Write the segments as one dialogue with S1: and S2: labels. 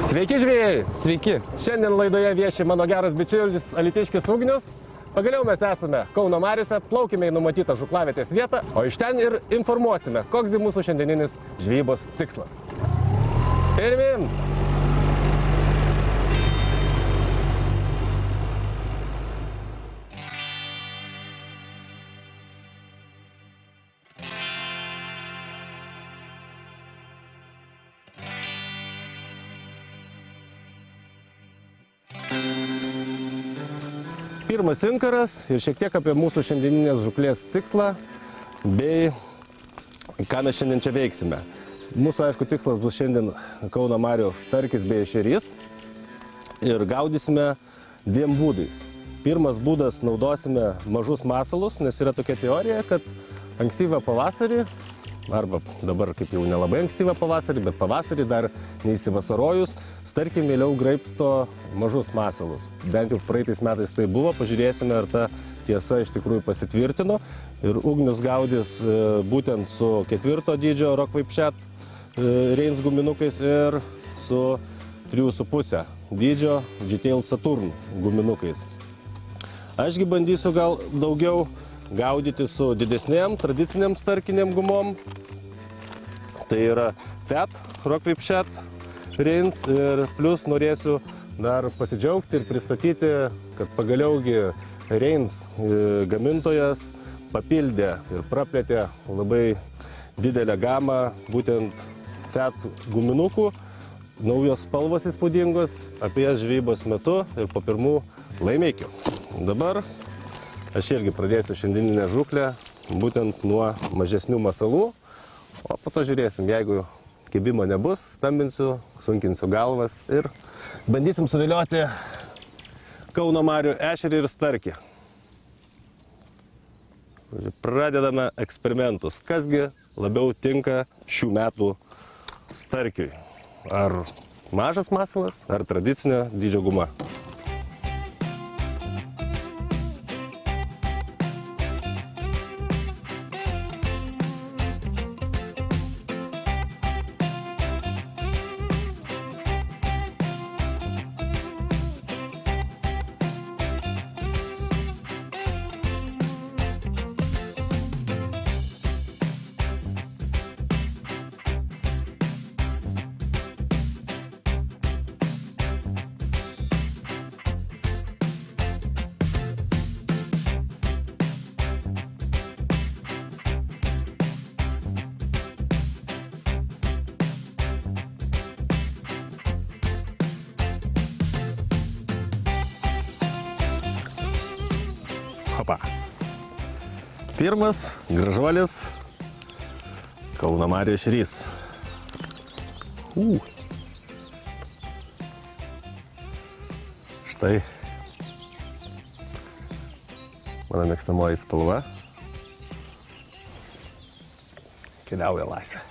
S1: Sveiki žvėjai!
S2: Sveiki!
S1: Šiandien laidoje vieši mano geras bičiulis alytiškis Ugnius. Pagaliau mes esame Kauno mariose, plaukime į numatytą žuklavietės vietą, o iš ten ir informuosime, koks mūsų šiandieninis žvejybos tikslas. Pirmyn! Pirmas inkaras ir šiek tiek apie mūsų šiandieninės žuklės tikslą bei ką mes šiandien čia veiksime. Mūsų, aišku, tikslas bus šiandien Kauno marių starkis bei ešerys ir gaudysime dviem būdais. Pirmas būdas naudosime mažus masalus, nes yra tokia teorija, kad ankstyvą pavasarį, arba dabar kaip jau nelabai ankstyvą pavasarį, bet pavasarį dar neįsivasarojus, starkiai mieliau graibsto mažus masalus. Bent jau praeitais metais tai buvo, pažiūrėsime, ar ta tiesa iš tikrųjų pasitvirtino. Ir Ugnius gaudys būtent su 4 dydžio Rockvaipchat Reins guminukais ir su 3,5 dydžio G-Tail Saturn guminukais. Ašgi bandysiu gal daugiau gaudyti su didesnėm, tradiciniam starkiniam gumom. Tai yra Fat Rockvaipchat Reins ir plus norėsiu dar pasidžiaugti ir pristatyti, kad pagaliaugi Reins gamintojas papildė ir praplėtė labai didelę gamą būtent Fat guminukų. Naujos spalvos įspūdingos apie jas žvejybos metu ir po pirmų laimėkių. Dabar aš irgi pradėsiu šiandieninę žuklę būtent nuo mažesnių masalų, o po to žiūrėsim, jeigu kibimo nebus, stambinsiu, sunkinsiu galvas ir bandysim suvilioti Kauno marių ešerį ir starkį. Pradedame eksperimentus. Kasgi labiau tinka šių metų starkiui? Ar mažas masalas, ar tradicinė dydžio guma? Hopa. Pirmas gražuolis Kauno marių ešerys. Štai mano mėgstamoji spalva. Keliauja laisvė.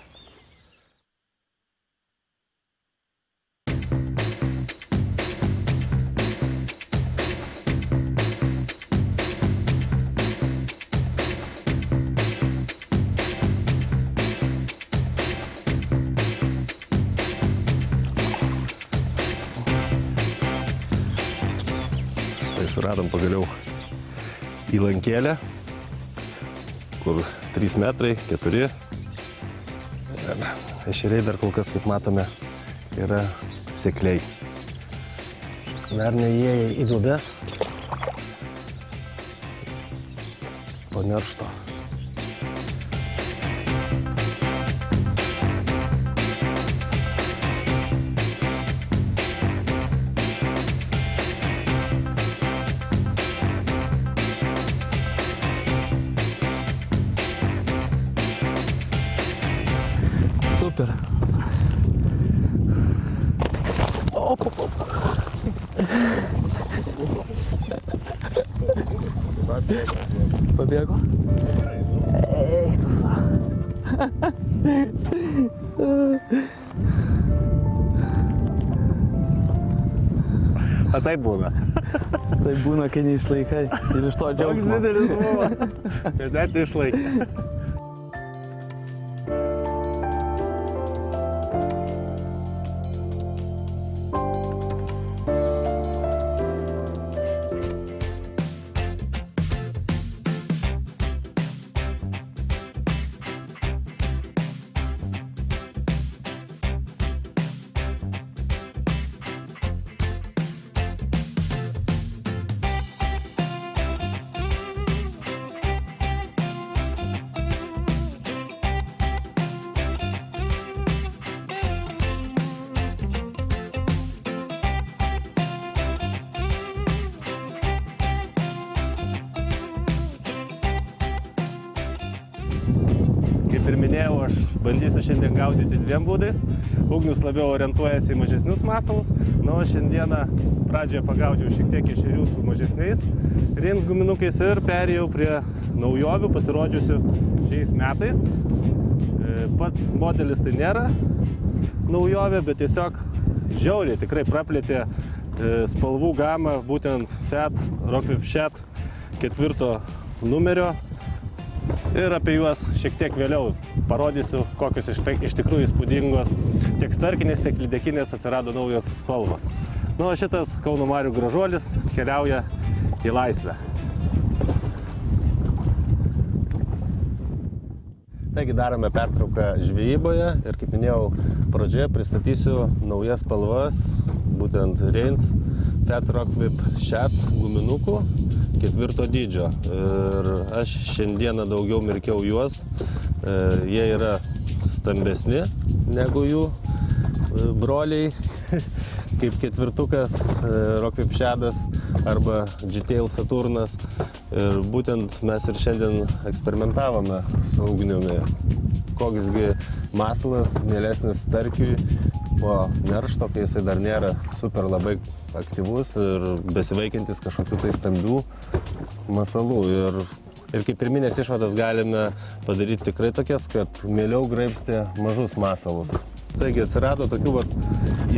S1: Suradom pagaliau įlankėlę, kur 3 metrai, 4. Ešeriai dar kol kas, kaip matome, yra sekliai. Dar neįėję į duobes po neršto.
S2: Super. Op. Pabėgo? Eik tu sa.
S1: A taip būna.
S2: Tai būna, kai neišlaikai ir iš to džiaugsmo.
S1: Toks didelis buvo, kad net neišlaikė. Kaip ir minėjau, aš bandysiu šiandien gaudyti dviem būdais. Ugnius labiau orientuojasi į mažesnius masalus, na, o šiandieną pradžioje pagaudžiau šiek tiek ešerių su mažesniais Rins guminukais ir perėjau prie naujovių pasirodžiusių šiais metais. Pats modelis tai nėra naujovė, bet tiesiog žiauriai tikrai praplėtė spalvų gamą, būtent Fat Rockvip Shed 4 numerio. Ir apie juos šiek tiek vėliau parodysiu, kokios iš tikrųjų įspūdingos tiek starkinės, tiek lydekinės atsirado naujos spalvos. Nu, o šitas Kauno marių gražuolis keliauja į laisvę. Taigi darome pertrauką žvejyboje ir, kaip minėjau, pradžioje pristatysiu naujas spalvas, būtent Rins Fat Rockvip Shed guminukų 4 dydžio. Ir aš šiandieną daugiau mirkiau juos. Jie yra stambesni negu jų broliai, kaip 4-ukas Rockvip Shedas arba G-Tail Saturnas. Ir būtent mes ir šiandien eksperimentavome su ugniumi. Koksgi masalas mielesnis starkiui po neršto, kai jisai dar nėra super labai aktyvus ir besiveikiantis kažkokių tai stambių masalų. Ir kaip pirminės išvadas galime padaryti tikrai tokias, kad mieliau graibstė mažus masalus. Taigi atsirado tokių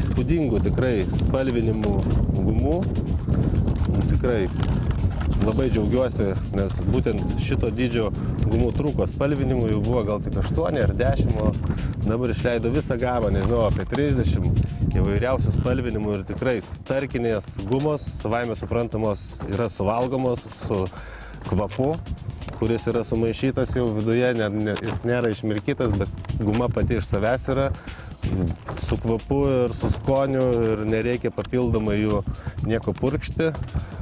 S1: įspūdingų tikrai spalvinimų gumų. Tikrai labai džiaugiuosi, nes būtent šito dydžio gumų trūko spalvinimų, jau buvo gal tik 8 ar 10, o dabar išleido visą gamą, nežinau, apie 30 įvairiausių spalvinimų ir tikrai starkinės gumos, savaime suprantamos, yra suvalgomos su kvapu, kuris yra sumaišytas jau viduje, jis nėra išmirkytas, bet guma pati iš savęs yra su kvapu ir su skoniu ir nereikia papildomai jų nieko purkšti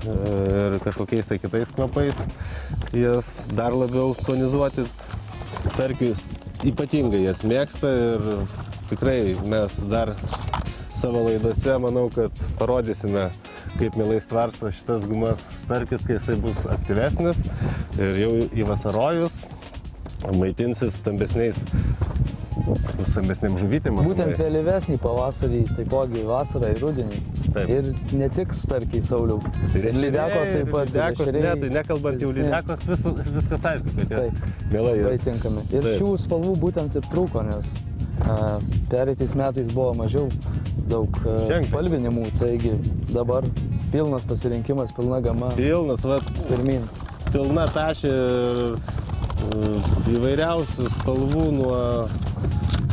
S1: ir kažkokiais tai kitais kvapais jas dar labiau tonizuoti. Starkius ypatingai jas mėgsta ir tikrai mes dar savo laidose, manau, kad parodysime, kaip mielai stvarsto šitas gumas starkis, kai jisai bus aktyvesnis ir jau įvasarojus maitinsis stambesnėm žuvytėm.
S2: Būtent vėlyvesnį pavasarį, taipogi vasarą ir rudenį.
S1: Taip.
S2: Ir ne tik starkiai, Sauliau. Ir lydekos taip pat.
S1: Lydekos, ne, tai nekalbant jau lydekos, viskas aišku, kad jie mielai yra.
S2: Labai tinkami. Ir šių spalvų būtent ir trūko, nes pereitais metais buvo mažiau daug spalvinimų, taigi dabar pilnas pasirinkimas, pilna gama.
S1: Pilnas,
S2: pirmyn.
S1: Pilna tašė įvairiausių spalvų, nuo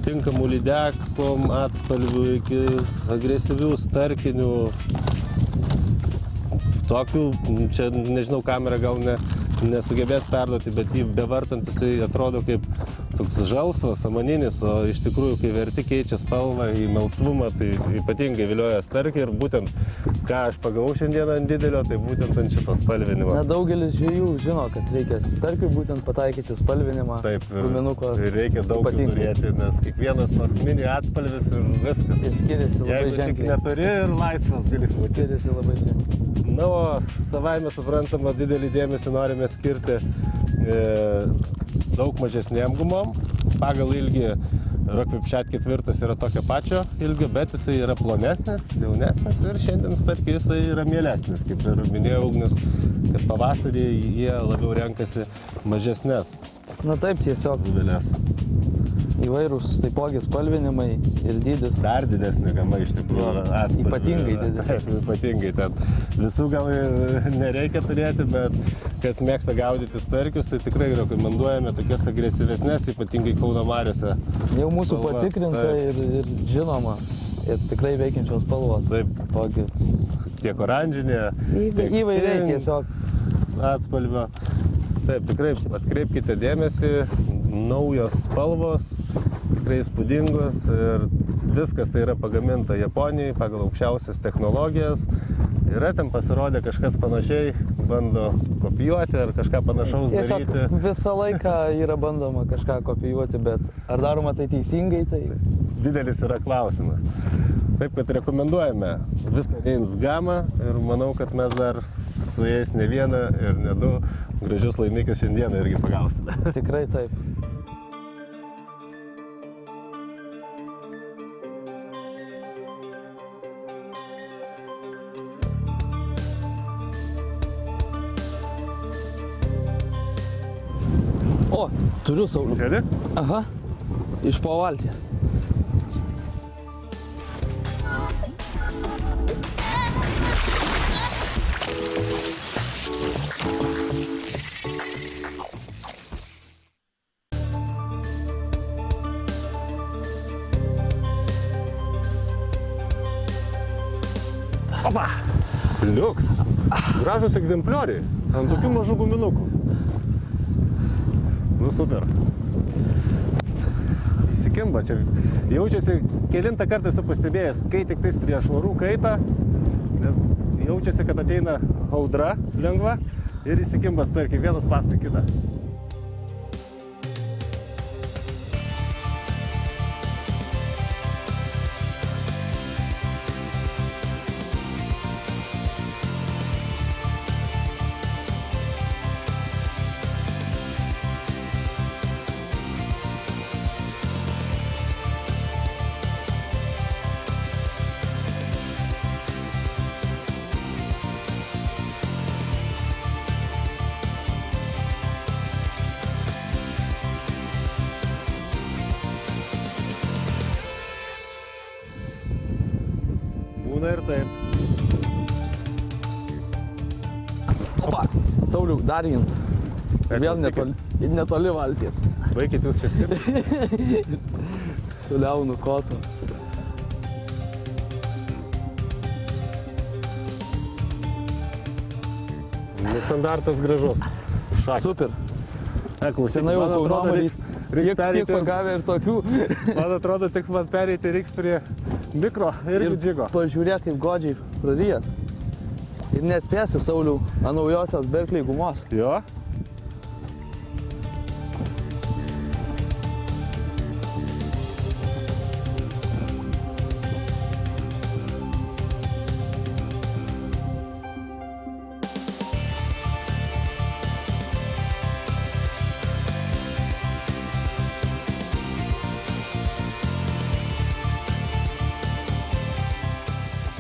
S1: tinkamų lydekom atspalvių iki agresyvių starkinių. Tokių, čia nežinau, kamera gal nesugebės perduoti, bet jį bevartant jisai atrodo kaip toks žalsvas, samaninis, o iš tikrųjų, kai verti keičia spalvą į melsvumą, tai ypatingai vilioja starkį ir būtent, ką aš pagavau šiandieną ant didelio, tai būtent ant šito spalvinimo.
S2: Na, daugelis žvejų žino, kad reikia starkiui būtent pataikyti spalvinimą.
S1: Taip,
S2: guminuko.
S1: Ir reikia daug turėti, nes kiekvienas toks mini atspalvis ir viskas.
S2: Ir skiriasi labai ženkliai.
S1: Jeigu tik neturi ir laisvas gali būti.
S2: Skiriasi labai ženkliai.
S1: Na, o savaime suprantama, didelį dėmesį norime skirti daug mažesnėm gumom. Pagal ilgį Rockvipchat 4 yra tokio pačio ilgio, bet jisai yra plonesnis, jaunesnis ir šiandien starkiai jisai yra mielesnis, kaip ir minėjo Ugnius, kad pavasarį jie labiau renkasi mažesnės.
S2: Na taip, tiesiog
S1: žuvelės.
S2: Įvairūs taipogi spalvinimai ir dydis.
S1: Dar didesnė gama iš tikrųjų atspalvių.
S2: Ypatingai didesnė.
S1: Taip, ypatingai. Ten visų gal ir nereikia turėti, bet kas mėgsta gaudyti starkius, tai tikrai rekomenduojame tokias agresyvesnės, ypatingai Kauno mariose.
S2: Jau mūsų
S1: spalvas,
S2: patikrinta ir žinoma, ir tikrai veikiančios spalvos.
S1: Taip,
S2: Togi.
S1: tiek oranžinė, tiek
S2: Įvairiai tiesiog.
S1: atspalvio. Taip, tikrai atkreipkite dėmesį, naujos spalvos, tikrai įspūdingos ir viskas tai yra pagaminta Japonijai pagal aukščiausias technologijas. Yra ten pasirodė kažkas panašiai, bando kopijuoti ar kažką panašaus daryti.
S2: Tiesiog visą laiką yra bandoma kažką kopijuoti, bet ar daroma tai teisingai, tai...
S1: Didelis yra klausimas. Taip, kad rekomenduojame visą Reins gamą ir manau, kad mes dar su jais ne vieną ir ne du gražius laimikius šiandieną irgi pagausime.
S2: Tikrai taip. O, turiu Saulių.
S1: Žiūrė?
S2: Aha, iš po valties.
S1: Opa! Liuks! Gražus egzemplioriai ant tokių mažų guminukų. Nu super. Įsikimba čia. Jaučiasi, kelintą kartą esu pastebėjęs, kai tik tais prieš orų kaitą, nes jaučiasi, kad ateina audra lengva ir įsikimba starkiai vienas paskui kitą. Būna ir taip.
S2: Opa, Sauliau, dar jint. Vėl netoli valties.
S1: Baikit jūs šiek tiek.
S2: Su Leonu kotu.
S1: Nestandartas gražus. Šakis.
S2: Super.
S1: Klausyk,
S2: Senai jau Kaunomarys. Tiek pagavę ir tokių.
S1: Man atrodo, tiks man pereiti reiks prie mikro ir džigo.
S2: Pažiūrėk, kaip godžiai praryjas. Ir neatspėsi, Sauliau, ant naujosios Berkley gumos.
S1: Jo.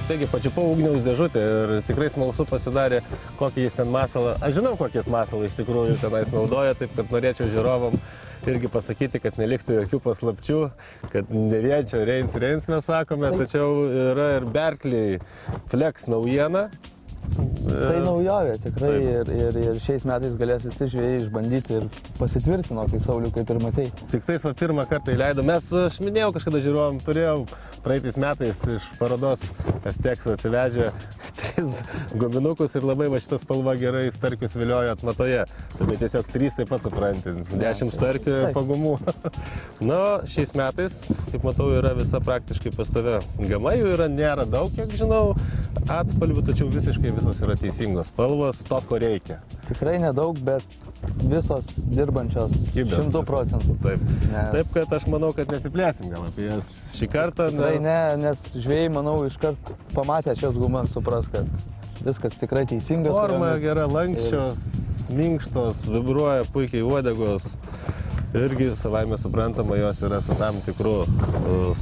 S1: Taigi, pačiupau Ugniaus dėžutę ir tikrai smalsu pasidarė, kokį jis ten masalą. Aš žinau, kokį jis masalą iš tikrųjų tenais naudoja, taip kad norėčiau žiūrovam irgi pasakyti, kad neliktų jokių paslapčių, kad ne vien čia Reins mes sakome, tačiau yra ir Berkley Flex naujiena.
S2: Tai naujovė tikrai ir šiais metais galės visi žvejai išbandyti ir pasitvirtino, kai Sauliau, kaip ir matei.
S1: Tik tais pirmą kartą įleidom. Aš minėjau kažkada žiūrovam, turėjau praeitais metais iš parodos FTX atsivežę 3 guminukus ir labai va šitą spalvą gerai starkius viliojo atmatoje. Tai tiesiog 3 taip pat supranti, 10 starkių pagumų. Na, šiais metais, kaip matau, yra visa praktiškai pastovė gama, jų nėra daug, kiek žinau, atspalvių, tačiau visiškai visos yra teisingos spalvos, to, ko reikia.
S2: Tikrai nedaug, bet visos dirbančios 100%.
S1: Taip. Taip, kad aš manau, kad nesiplėsim gal apie jas šį kartą.
S2: Tikrai ne, nes žvėjai, manau, iškart pamatę šias gumas supras, kad viskas tikrai teisingas.
S1: Forma gera, lankščios, minkštos, vibruoja puikiai uodegos. irgi savaime suprantama, jos yra su tam tikru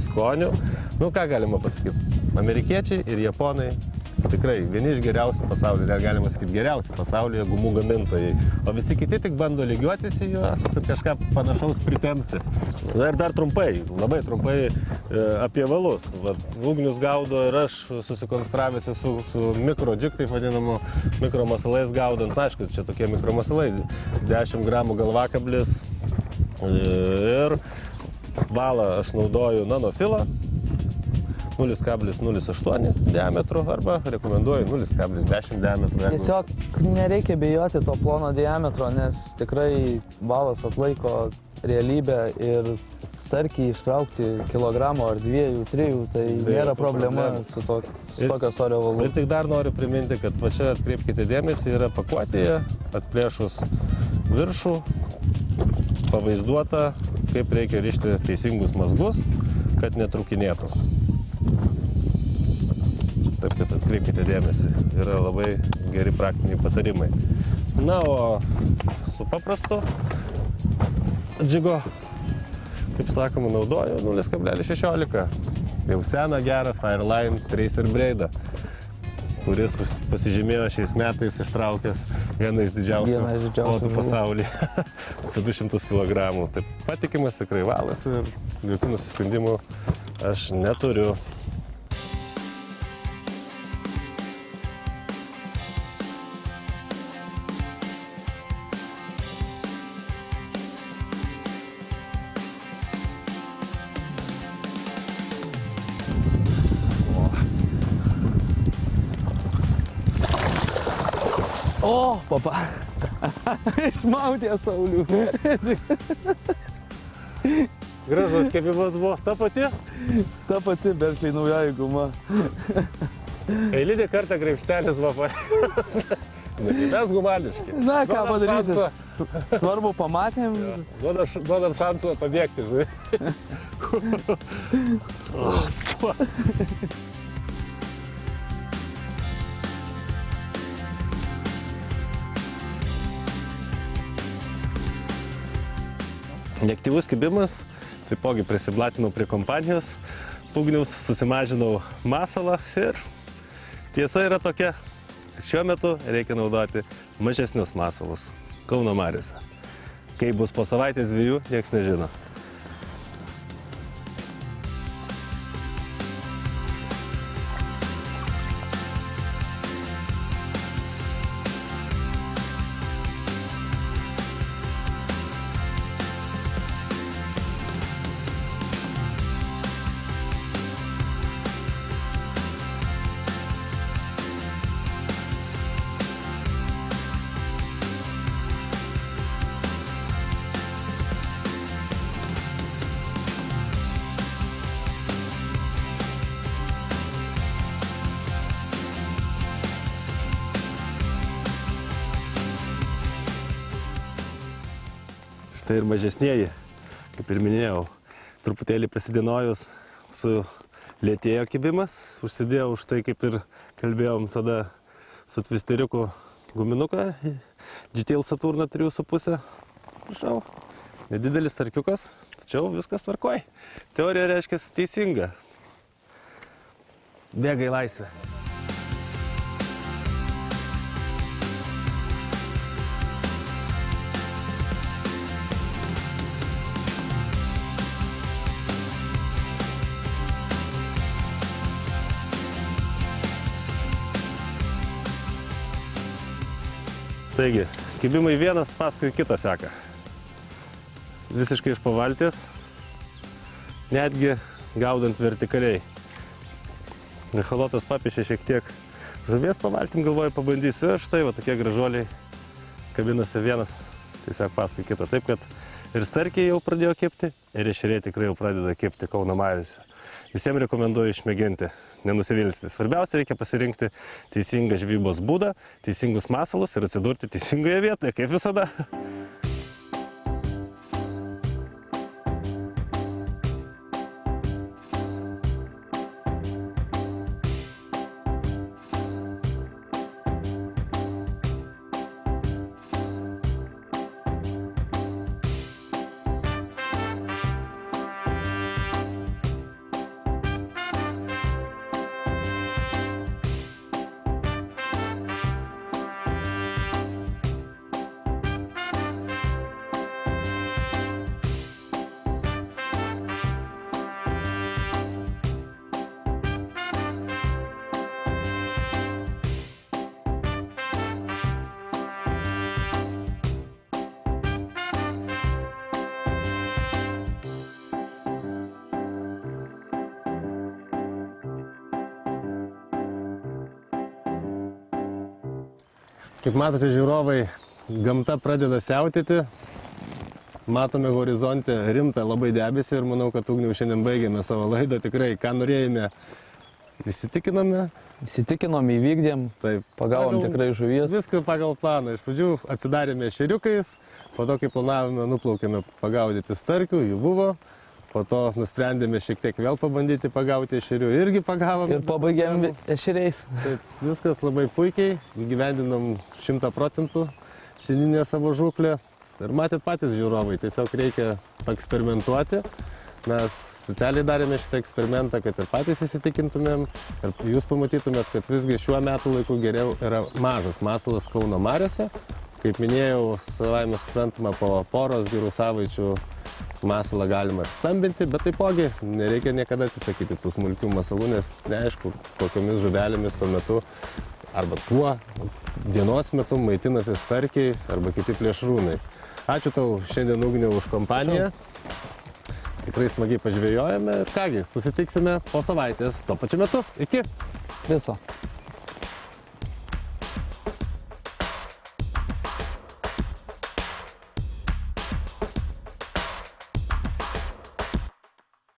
S1: skoniu. Nu, ką galima pasakyti? Amerikiečiai ir japonai tikrai vieni iš geriausių pasaulyje, net galima sakyti geriausių pasaulyje gumų gamintojai. O visi kiti tik bando lygiuotis į juos ir kažką panašaus pritempti. Ir dar trumpai, labai trumpai apie valus. Ugnius gaudo ir aš susikonstravęs su mikrodžik, taip vadinamu, mikromasalais gaudant. Na, aišku, čia tokie mikromasalai, 10 gramų galvakablis ir valą aš naudoju nanofilą. 0,08 diametro arba rekomenduoju 0,10 diametro.
S2: Tiesiog nereikia bijoti to plono diametro, nes tikrai valas atlaiko realybę ir starkiai ištraukti kilogramų ar 2-3, tai nėra problema su tokio storio valu.
S1: Ir tik dar noriu priminti, kad va čia atkreipkite dėmesį, yra pakuotėje, atplėšus viršų, pavaizduota, kaip reikia rišti teisingus mazgus, kad netrukinėtų. Taip, kad atkreipkite dėmesį, yra labai geri praktiniai patarimai. Na, o su paprastu džigo, kaip sakoma, naudoju 0,16. Jau seną gerą Fireline Tracer Braidą, kuris pasižymėjo šiais metais ištraukęs vieną iš didžiausių plotų pasaulyje. Apie 200 kg. Taip, patikimas tikrai valas ir jokių nusiskundimų aš neturiu.
S2: O, papa, išmautė Saulių.
S1: Gražus kepimas buvo, ta pati?
S2: Ta pati, Berkley naujoji guma.
S1: Eilinį kartą graibštelis va mes gumališki.
S2: Na, ką padarysit? Svarbu pamatėm.
S1: Duodam šansą pabėgti, žinai. Neaktyvus kibimas, taipogi prisiblatinau prie kompanijos Ugniaus, susimažinau masalą ir tiesa yra tokia, šiuo metu reikia naudoti mažesnius masalus Kauno mariose. Kai bus po savaitės 2, nieks nežino. Štai ir mažesnėji, kaip ir minėjau, truputėlį pasidienojus su lėtėjo kibimas. Užsidėjau už tai, kaip ir kalbėjom tada su tvisteriuku guminuką, GTL Saturną 3,5. Prašau, nedidelis starkiukas, tačiau viskas tvarkoj. Teorija reiškia teisinga. Bėga į laisvę. Taigi, kibimai vienas paskui kitą seka. Visiškai iš pavalties, netgi gaudant vertikaliai. Echolotas papiešė šiek tiek žuvies pavaltim, galvoju pabandysiu. Ir štai va tokie gražuoliai kabinasi vienas, tiesiog paskui kitą. Taip, kad ir starkiai jau pradėjo kibti, ir ešeriai tikrai jau pradeda kibti Kauno mariose. Visiems rekomenduoju išmėginti, nenusivilsti. Svarbiausia, reikia pasirinkti teisingą žvejybos būdą, teisingus masalus ir atsidurti teisingoje vietoje, kaip visada. Kaip matote, žiūrovai, gamta pradeda siautėti. Matome horizonte rimtą labai debesį ir manau, kad Ugniau šiandien baigėme savo laidą. Tikrai, ką norėjome, įsitikinome.
S2: Įsitikinom, įvykdėm,
S1: Taip,
S2: pagavom tikrai žuvies.
S1: Viską pagal planą. Iš pradžių atsidarėme ešeriukais, po to, kai planavome, nuplaukėme pagaudyti starkių, jų buvo. Po to nusprendėme šiek tiek vėl pabandyti pagauti ešerių, irgi pagavome.
S2: Ir pabaigėm ešeriais.
S1: Taip, viskas labai puikiai, įgyvendinom 100% šiandieninę savo žūklę. Ir matėt patys žiūrovai, tiesiog reikia paeksperimentuoti. Mes specialiai darėme šitą eksperimentą, kad ir patys įsitikintumėm ir jūs pamatytumėt, kad visgi šiuo metu laiku geriau yra mažas masalas Kauno mariose. Kaip minėjau, savaime suprantama, po poros gerų savaičių masalą galima ir stambinti, bet taipogi nereikia niekada atsisakyti tų smulkių masalų, nes neaišku, kokiamis žuvelėmis tuo metu arba tuo dienos metu maitinasi starkiai arba kiti plėšrūnai. Ačiū tau šiandien, Ugniau, už kompaniją. Tikrai smagiai pažvejojame ir kągi, susitiksime po savaitės tuo pačiu metu. Iki!
S2: Viso.